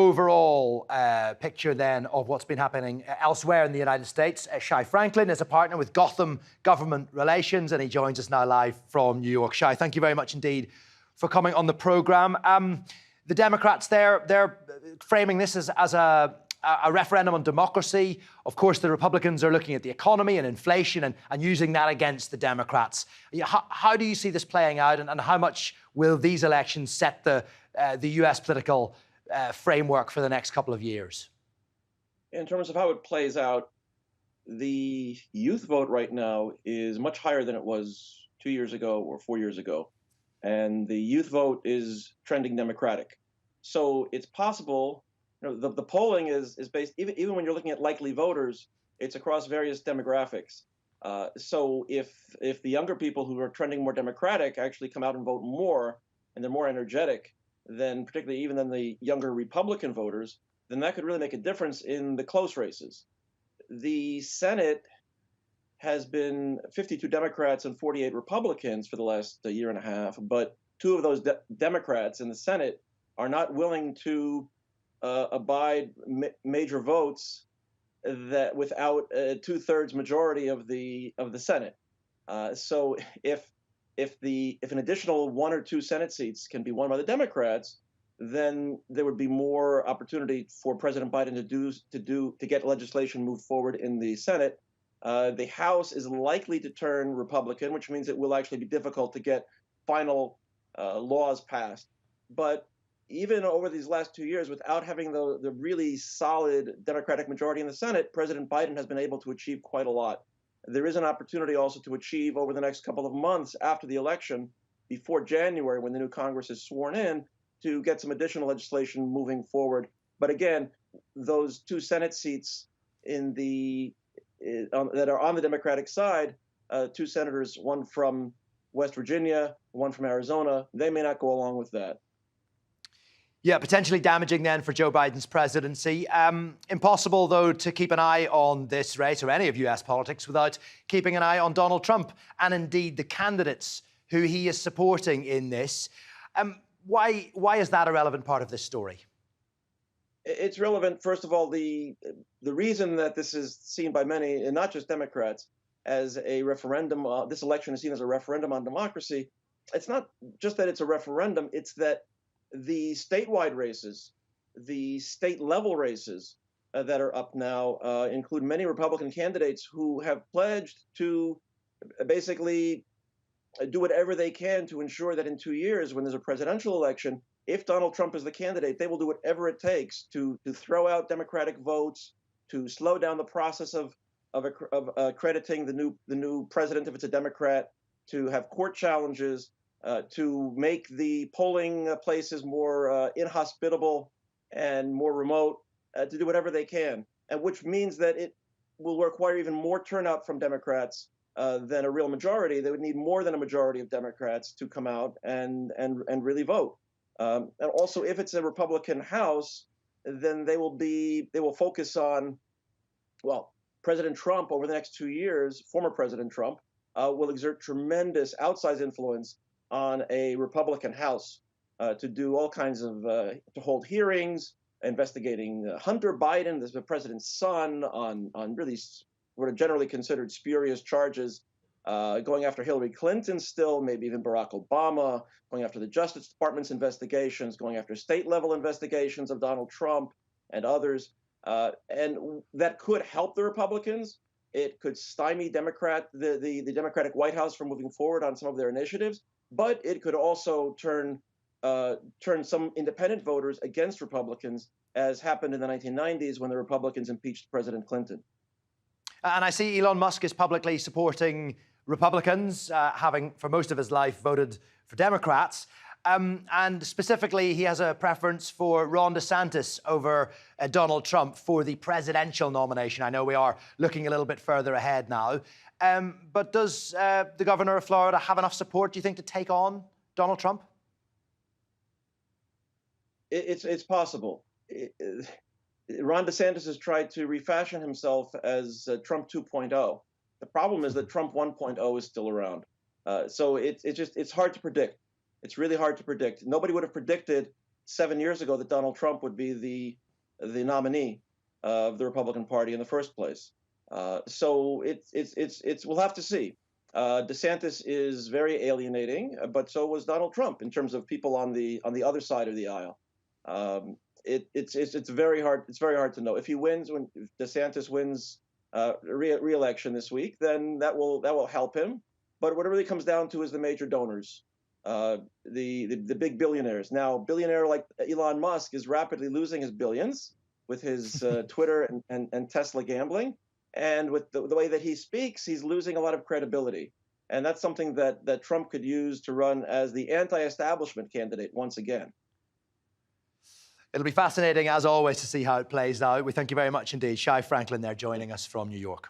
overall picture then of what's been happening elsewhere in the United States. Shai Franklin is a partner with Gotham Government Relations, and he joins us now live from New York. Shai, thank you very much indeed for coming on the programme. The Democrats, they're framing this as a referendum on democracy. Of course, the Republicans are looking at the economy and inflation and using that against the Democrats. How do you see this playing out, and how much will these elections set the US political framework for the next couple of years? In terms of how it plays out, the youth vote right now is much higher than it was 2 years ago or 4 years ago. And the youth vote is trending Democratic. So it's possible, the polling is based, even when you're looking at likely voters, it's across various demographics. So if the younger people who are trending more Democratic actually come out and vote more, and they're more energetic, then particularly even than the younger Republican voters, then that could really make a difference in the close races. The Senate has been 52 Democrats and 48 Republicans for the last year and a half, but two of those Democrats in the Senate are not willing to abide major votes that without a 2/3 majority of the Senate. So if an additional 1 or 2 Senate seats can be won by the Democrats, then there would be more opportunity for President Biden to get legislation moved forward in the Senate. The House is likely to turn Republican, which means it will actually be difficult to get final laws passed. But even over these last 2 years, without having the really solid Democratic majority in the Senate, President Biden has been able to achieve quite a lot. There is an opportunity also to achieve over the next couple of months after the election, before January, when the new Congress is sworn in, to get some additional legislation moving forward. But again, those 2 Senate seats that are on the Democratic side, 2 senators, one from West Virginia, one from Arizona, they may not go along with that. Yeah, potentially damaging then for Joe Biden's presidency. Impossible, though, to keep an eye on this race or any of US politics without keeping an eye on Donald Trump and indeed the candidates who he is supporting in this. Why is that a relevant part of this story? It's relevant, first of all, the reason that this is seen by many, and not just Democrats, as a referendum, this election is seen as a referendum on democracy. It's not just that it's a referendum, it's that the statewide races, the state level races that are up now include many Republican candidates who have pledged to basically do whatever they can to ensure that in 2 years, when there's a presidential election, if Donald Trump is the candidate, they will do whatever it takes to throw out Democratic votes, to slow down the process of accrediting the new president if it's a Democrat, to have court challenges, to make the polling places more inhospitable and more remote, to do whatever they can, and which means that it will require even more turnout from Democrats than a real majority. They would need more than a majority of Democrats to come out and really vote. And also, if it's a Republican House, then they will focus on, well, President Trump over the next 2 years, former President Trump, will exert tremendous outsized influence on a Republican House to do all kinds of, to hold hearings, investigating Hunter Biden, the president's son, on really what are generally considered spurious charges, going after Hillary Clinton still, maybe even Barack Obama, going after the Justice Department's investigations, going after state-level investigations of Donald Trump and others. And that could help the Republicans. It could stymie the Democratic White House from moving forward on some of their initiatives, but it could also turn some independent voters against Republicans, as happened in the 1990s when the Republicans impeached President Clinton. And I see Elon Musk is publicly supporting Republicans, having for most of his life voted for Democrats. And specifically, he has a preference for Ron DeSantis over Donald Trump for the presidential nomination. I know we are looking a little bit further ahead now. But does the governor of Florida have enough support, do you think, to take on Donald Trump? It's possible. Ron DeSantis has tried to refashion himself as Trump 2.0. The problem is that Trump 1.0 is still around. So it's hard to predict. It's really hard to predict. Nobody would have predicted 7 years ago that Donald Trump would be the nominee of the Republican Party in the first place. So we'll have to see. DeSantis is very alienating, but so was Donald Trump in terms of people on the other side of the aisle. It's very hard. It's very hard to know if if DeSantis wins re-election this week, then that will help him. But what it really comes down to is the major donors, the big billionaires. Now, billionaire like Elon Musk is rapidly losing his billions with his Twitter and Tesla gambling. And with the way that he speaks, he's losing a lot of credibility. And that's something that Trump could use to run as the anti-establishment candidate once again. It'll be fascinating, as always, to see how it plays out. We thank you very much indeed. Shai Franklin there joining us from New York.